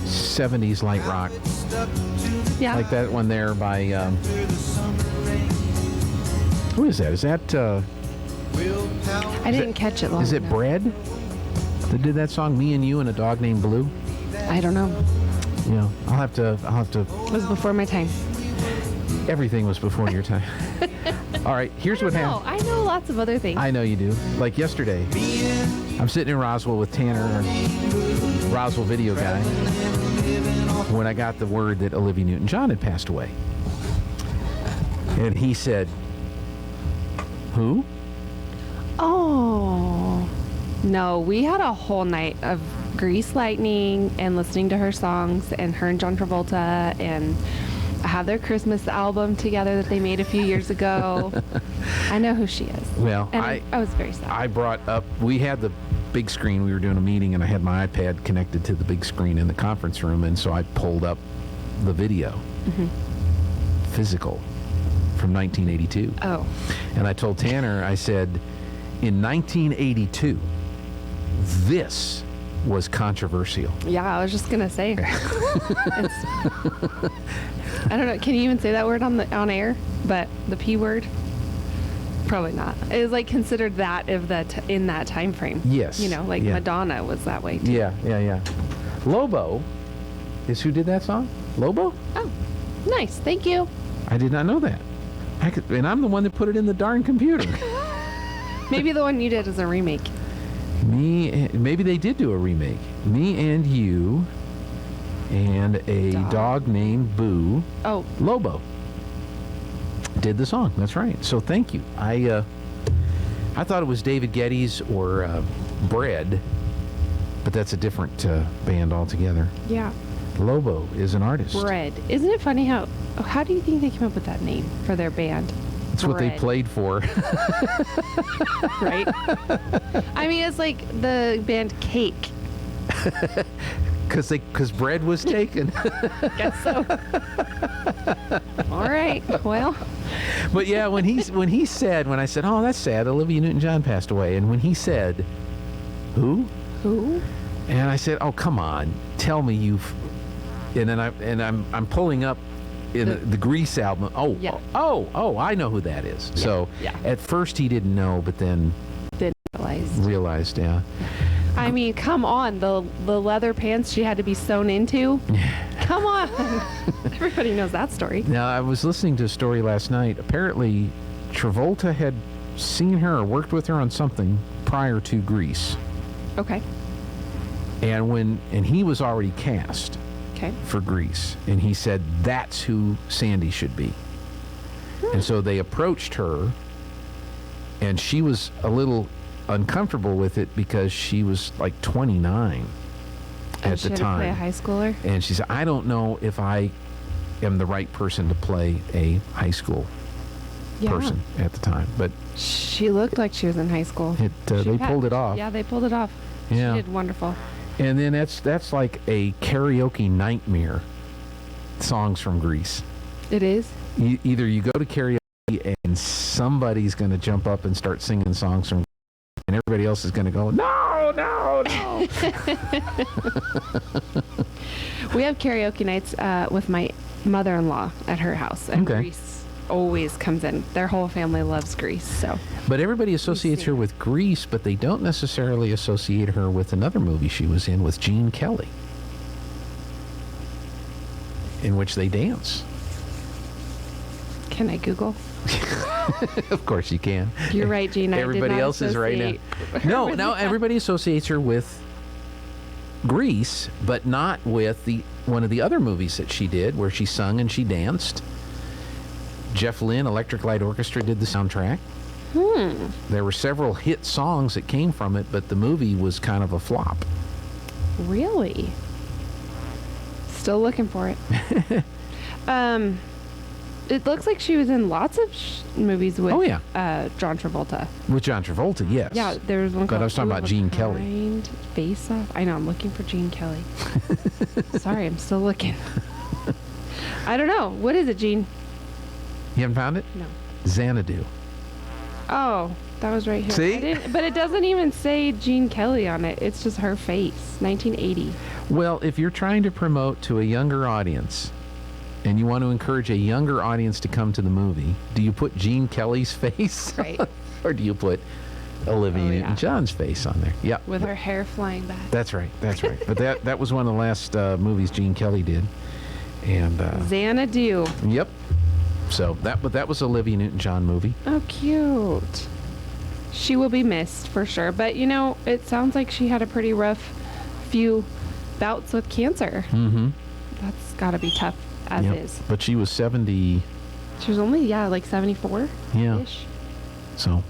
70s light rock. Yeah. Like that one there by, who is that? Is that, I didn't catch it long is it enough. Bread that did that song, Me and You and a Dog Named Blue? I don't know. Yeah, I'll have to. It was before my time. Everything was before your time. All right, here's what happened. I know lots of other things. I know you do. Like yesterday, I'm sitting in Roswell with Tanner, Roswell video guy, when I got the word that Olivia Newton-John had passed away. And he said, who? Oh. No, we had a whole night of Grease Lightning and listening to her songs, and her and John Travolta, and I have their Christmas album together that they made a few years ago. I know who she is. Well, and I was very sad. I brought up, we had the big screen, we were doing a meeting, and I had my iPad connected to the big screen in the conference room, and so I pulled up the video. Physical from 1982. Oh. And I told Tanner, I said, in 1982, this was controversial. Yeah, I was just gonna say. I don't know. Can you even say that word on air? But the P word, probably not. It was like considered that in that time frame. Yes. You know, like Madonna was that way too. Yeah. Lobo is who did that song. Lobo. Oh, nice. Thank you. I did not know that. And I'm the one that put it in the darn computer. Maybe the one you did is a remake. Maybe they did do a remake. Me and You and a dog named Boo. Oh. Lobo did the song. That's right. So thank you. I thought it was David Geddes or Bread, but that's a different band altogether. Yeah. Lobo is an artist. Bread. Isn't it funny how do you think they came up with that name for their band? That's what they played for. Right? I mean, it's like the band Cake. Because bread was taken. Guess so. All right. Well. But yeah, when I said, oh, that's sad, Olivia Newton-John passed away, and when he said, who? And I said, oh, come on, tell me you've. And then I'm pulling up in the Grease album. Oh, I know who that is. Yeah. So at first he didn't know, but then realized. Yeah. I mean, come on, the leather pants she had to be sewn into. Come on. Everybody knows that story. Now, I was listening to a story last night. Apparently, Travolta had seen her or worked with her on something prior to Grease. Okay. And he was already cast. Okay. For Grease, and he said that's who Sandy should be. And so they approached her, and she was a little uncomfortable with it because she was like 29 at the time. To play a high schooler. And she said, I don't know if I am the right person to play a high school person at the time. But she looked like she was in high school. They pulled it off. Yeah, they pulled it off. Yeah. She did wonderful. And then that's like a karaoke nightmare. Songs from Grease. It is. Either you go to karaoke and somebody's going to jump up and start singing songs from, and everybody else is going to go, no. We have karaoke nights with my mother-in-law at her house, and Grease always comes in. Their whole family loves Grease, so. But everybody associates her with Grease, but they don't necessarily associate her with another movie she was in with Gene Kelly, in which they dance. Can I Google? Of course you can. You're right, Gene. Everybody else is right now. No, everybody associates her with Grease, but not with one of the other movies that she did where she sung and she danced. Jeff Lynne, Electric Light Orchestra, did the soundtrack. There were several hit songs that came from it, but the movie was kind of a flop. Really? Still looking for it. It looks like she was in lots of movies with John Travolta. With John Travolta, yes. Yeah, there was one called But I was talking about Gene Kelly. Face Off. I know, I'm looking for Gene Kelly. Sorry, I'm still looking. I don't know. What is it, Gene? You haven't found it? No. Xanadu. Oh, that was right here. See? But it doesn't even say Gene Kelly on it. It's just her face. 1980. Well, if you're trying to promote to a younger audience and you want to encourage a younger audience to come to the movie, do you put Gene Kelly's face? Right. Or do you put Olivia Newton-John's face on there? Yeah. With her hair flying back. That's right. But that was one of the last movies Gene Kelly did. And Xanadu. Yep. So that was Olivia Newton-John movie. Oh, cute. She will be missed for sure. But, it sounds like she had a pretty rough few bouts with cancer. Mm-hmm. That's got to be tough as is. But she was 70. She was only, like 74-ish. Yeah. So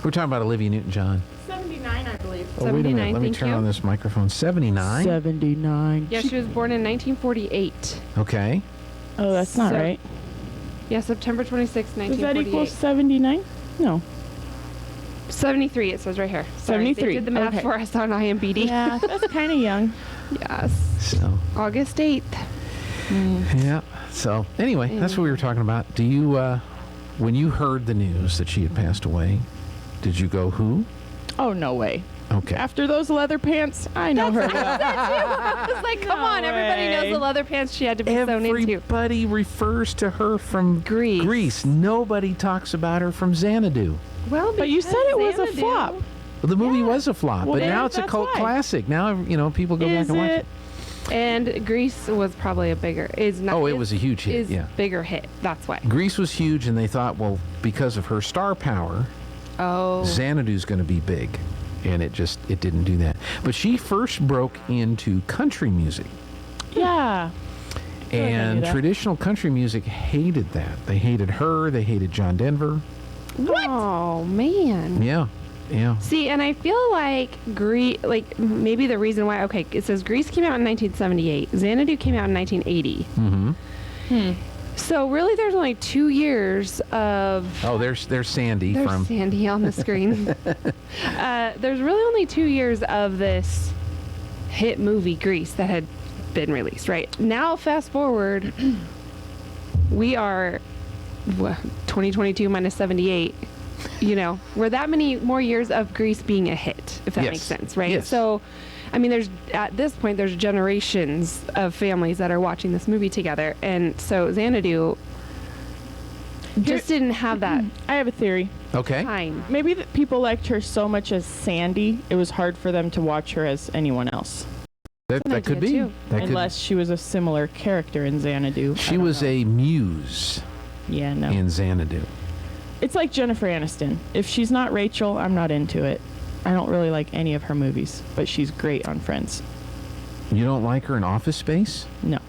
we're talking about Olivia Newton-John. 79, I believe. Oh, wait a minute. Let me thank turn you. on this microphone. 79? 79. Yeah, she was born in 1948. Okay. Oh, that's not So- right. Yeah, September 26, Does that 1948. equal 79? No. 73, it says right here. Sorry, 73, They did the math okay. for us on IMBD. Yeah, that's kind of young. Yes. So, August 8th. yeah. So, anyway, that's what we were talking about. Do you, when you heard the news that she had passed away, did you go, who? Oh, no way. Okay. After those leather pants, I know her well. It's like, come No on, everybody knows way. the leather pants she had to be sewn into. Everybody refers to her from Grease. Nobody talks about her from Xanadu. Well, But you said it was a Xanadu- flop. Well, the movie was a flop, Well, but now it's a that's cult why. classic. Now, people go back Is and watch it. it? And Grease was probably a bigger. Is not. Oh, it is- was a huge hit, Is yeah. bigger hit. That's why. Grease was huge, and they thought, well, because of her star power, Oh. Xanadu's going to be big. And it didn't do that. But she first broke into country music. Yeah. I knew And that. traditional country music hated that. They hated her. They hated John Denver. What? Oh man. Yeah. Yeah. See, and I feel like maybe the reason why. Okay, it says Grease came out in 1978. Xanadu came out in 1980. Mm-hmm. So really, there's only 2 years of. Oh, there's Sandy There's from. Sandy on the screen. There's really only 2 years of this hit movie Grease that had been released. Right now, fast forward, we are 2022 minus 78. We're that many more years of Grease being a hit, if that Yes. makes sense, right? Yes. So, at this point, there's generations of families that are watching this movie together, and so Xanadu just didn't have that I have a theory. Okay. time. Maybe that people liked her so much as Sandy, it was hard for them to watch her as anyone else. That could be. idea, too. That could. Unless she was a similar character in Xanadu. She was a muse Yeah, no. in Xanadu. It's like Jennifer Aniston. If she's not Rachel, I'm not into it. I don't really like any of her movies, but she's great on Friends. You don't like her in Office Space? No.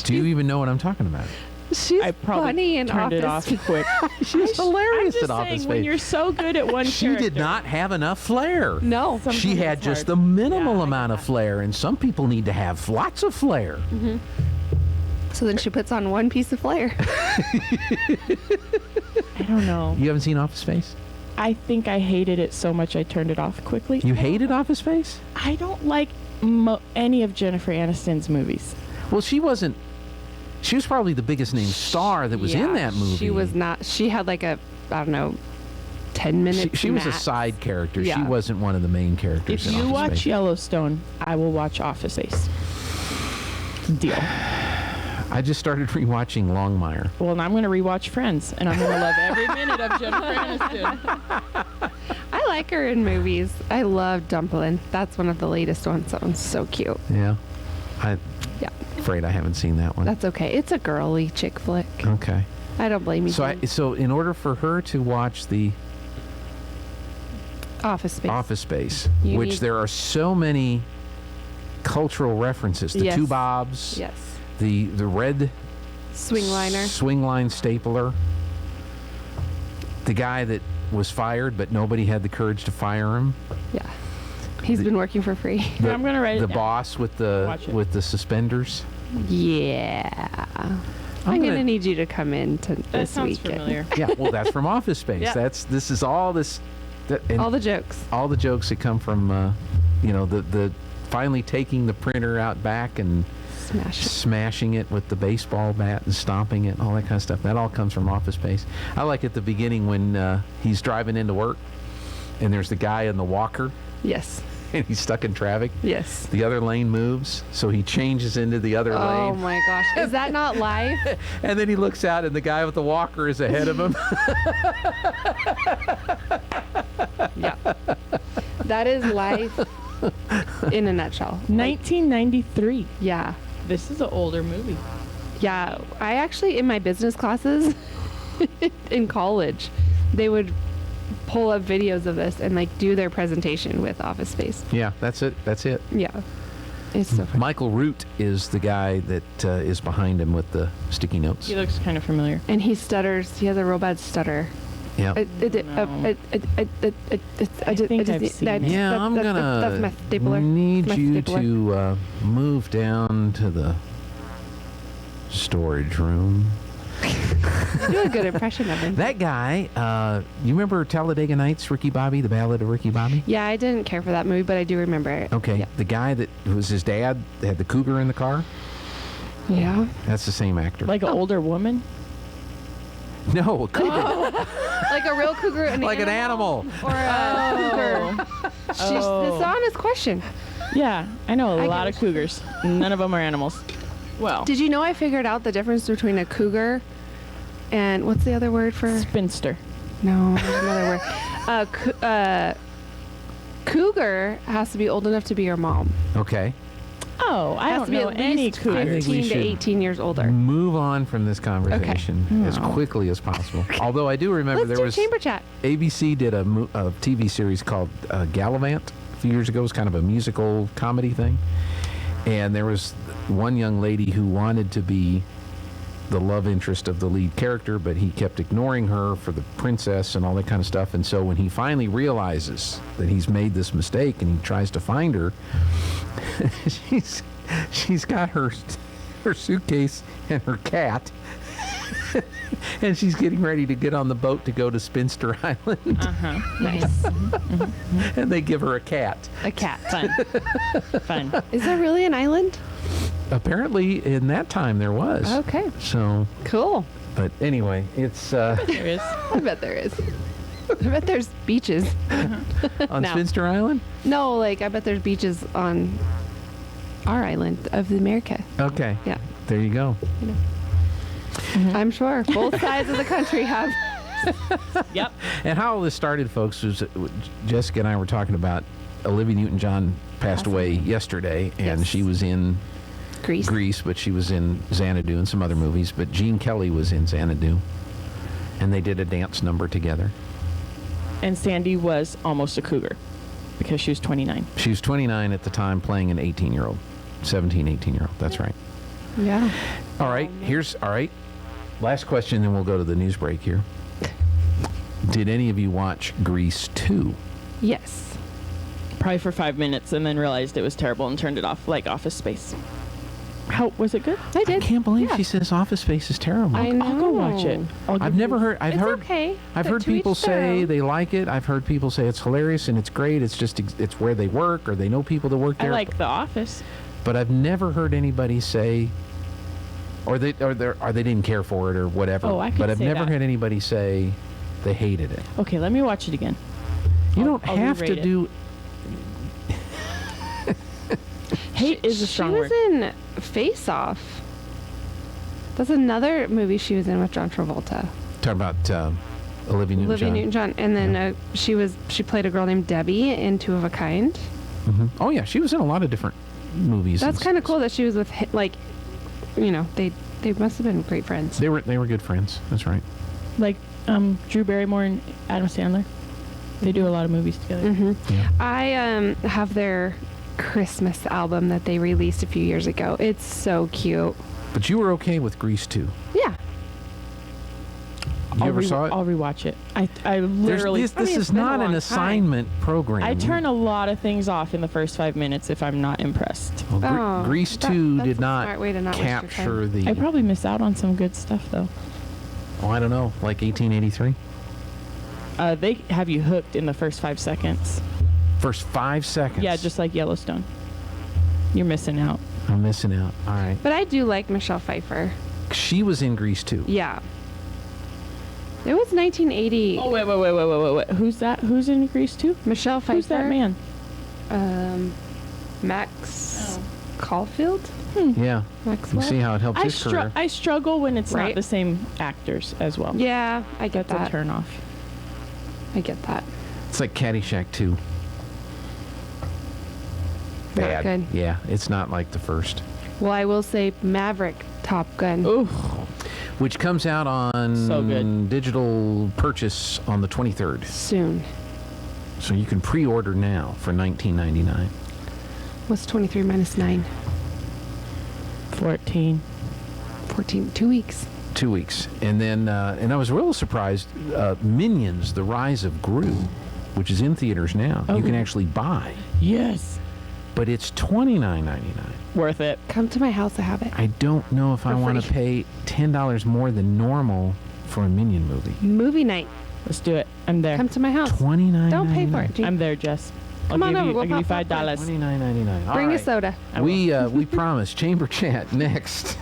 Do you even know what I'm talking about? She's I probably funny in turned Office. it off quick. She's I'm hilarious just at Office saying, Space. when you're so good at one She character. did not have enough flair. No. Sometimes She had it's just hard. the minimal Yeah, I amount get of that. flair, and some people need to have lots of flair. So then she puts on one piece of flair. I don't know. You haven't seen Office Space? I think I hated it so much I turned it off quickly. You hated Office Space? I don't like any of Jennifer Aniston's movies. Well, she wasn't. She was probably the biggest name star that was in Yeah, that movie. She was not. She had like a, I don't know, 10 minutes. She was a max. side character. She Yeah. wasn't one of the main characters. If in you Office watch Space. Yellowstone, I will watch Office Space. Deal. I just started rewatching Longmire. Well, and I'm going to rewatch Friends, and I'm going to love every minute of Jennifer Aniston. I like her in movies. I love Dumplin'. That's one of the latest ones. That one's so cute. Yeah, I'm Yeah, afraid I haven't seen that one. that's okay. It's a girly chick flick. Okay. I don't blame you. So in order for her to watch the Office Space. Office Space, You which need- there are so many cultural references. The Yes. two Bobs, Yes. the red Swing liner. swing line stapler, the guy that was fired but nobody had the courage to fire him, Yeah. He's been working for free. I'm going to write the it down. boss with Watch it. the suspenders. Yeah. I'm gonna- gonna need you to come in to That this sounds weekend. familiar. Yeah, well, that's from Office Space. Yeah. This is all this, and All the jokes. all the jokes that come from, the finally taking the printer out back and Smash it. smashing it with the baseball bat and stomping it and all that kind of stuff. That all comes from Office Space. I like at the beginning when he's driving into work and there's the guy in the walker Yes. and he's stuck in traffic. Yes. The other lane moves, so he changes into the other Oh lane. my gosh. Is that not life? And then he looks out, and the guy with the walker is ahead of him. Yeah. That is life in a nutshell. 1993. Yeah. This is an older movie. Yeah. I actually, in my business classes in college, they would pull up videos of this and like do their presentation with Office Space. Yeah, that's it. That's it. Yeah. It's so funny. Michael Root is the guy that is behind him with the sticky notes. He looks kind of familiar. And he stutters. He has a real bad stutter. Yeah. I think I've seen it. Yeah, I'm That's my gonna stapler. need My you stapler. to move down to the storage room. You do a good impression of him. That guy, you remember Talladega Nights, Ricky Bobby, the Ballad of Ricky Bobby? Yeah, I didn't care for that movie, but I do remember it. Okay, Yeah. the guy that was his dad, that had the cougar in the car, Yeah. that's the same actor. Like an older woman? No, a cougar. Like a real cougar and Like an animal. Or a cougar. That's the honest question. Yeah, I know a I lot get of cougars. None of them are animals. Well, Did you know I figured out the difference between a cougar and what's the other word for? spinster. No, there's another word. Cougar has to be old enough to be your mom. Okay. Oh, I Has don't to be know at any least cougars. I think we 15 to should 18 years older. Move on from this conversation as quickly as possible. Although I do remember Let's there do was chamber chat. ABC did a TV series called Gallivant a few years ago. It was kind of a musical comedy thing. And there was one young lady who wanted to be the love interest of the lead character, but he kept ignoring her for the princess and all that kind of stuff. And so when he finally realizes that he's made this mistake and he tries to find her, she's got her suitcase and her cat. And she's getting ready to get on the boat to go to Spinster Island. Nice. And they give her a cat. A cat. Fun. Fun. Is there really an island? Apparently, in that time, there was. Okay. So, Cool. but anyway, it's There is. I bet there is. I bet there's beaches. on No. Spinster Island. No, like I bet there's beaches on our island of America. Okay. Yeah. There you go. I'm sure both sides of the country have. Yep. And how all this started, folks, was Jessica and I were talking about Olivia Newton-John passed away yesterday, and Yes. she was in Greece. but she was in Xanadu and some other movies. But Gene Kelly was in Xanadu, and they did a dance number together. And Sandy was almost a cougar because she was 29. She was 29 at the time, playing an 18-year-old, 17, 18-year-old. That's right. Yeah. All right. All right. Last question, then we'll go to the news break here. Did any of you watch Grease 2? Yes. Probably for 5 minutes and then realized it was terrible and turned it off like Office Space. How was it good? I I did. can't believe Yeah. she says Office Space is terrible. I know. I'll go watch it. I've never heard. I've It's heard. okay. I've But heard to each people their say own. they like it. I've heard people say it's hilarious and it's great. It's just it's where they work or they know people that work I there. like The Office. But I've never heard anybody say, or they didn't care for it or whatever. Oh, I could But I've say never that. heard anybody say they hated it. Okay, let me watch it again. You I'll- don't I'll have to re-rate it. do. Hate is a strong She word. was in Face Off. That's another movie she was in with John Travolta. Talking about Olivia Newton-John. Olivia Newton-John, and then she played a girl named Debbie in Two of a Kind. Oh yeah, she was in a lot of different movies. That's and kind of cool that she was with they must have been great friends. They were good friends. That's right. Like Drew Barrymore and Adam Sandler. They do a lot of movies together. Yeah. I have their Christmas album that they released a few years ago. It's so cute. But you were okay with Grease 2. Yeah. You ever saw it? I'll rewatch it. I literally. This mean, is it's been a not long an time. assignment program. I turn a lot of things off in the first 5 minutes if I'm not impressed. Well, Oh, Grease that- 2 that's did a not smart way to not waste your capture time. the. I probably miss out on some good stuff though. Oh, I don't know, like 1883. They have you hooked in the first 5 seconds. First 5 seconds. Yeah, just like Yellowstone. You're missing out. I'm missing out. All right. But I do like Michelle Pfeiffer. She was in Grease 2. Yeah. It was 1980. Oh wait. Who's that? Who's in Grease too? Michelle Pfeiffer. Who's that man? Max Caulfield. Yeah. You Maxwell. see how it helps his career. I struggle when it's Right. not the same actors as well. Yeah, I get That's a that. turn off. I get that. It's like Caddyshack 2. Not Bad. good. Yeah, it's not like the first. Well, I will say Maverick Top Gun. Ooh, Which comes out on So good. digital purchase on the 23rd. Soon. So you can pre-order now for $19.99. What's 23 minus 9? 14. 14. 2 weeks. 2 weeks. And then, and I was real surprised, Minions, The Rise of Gru, which is in theaters now, you can actually buy. Yes. But it's $29.99. Worth it. Come to my house. I have it. I don't know if I For want to free. pay $10 more than normal for a Minion movie. Movie night. Let's do it. I'm there. Come to my house. $29.99. Don't pay for it. Gee. I'm there, Jess. Come on over, we'll I'll give you pop popcorn. $5. $29.99. All Bring right. a soda. I will. We promise Chamber Chat next.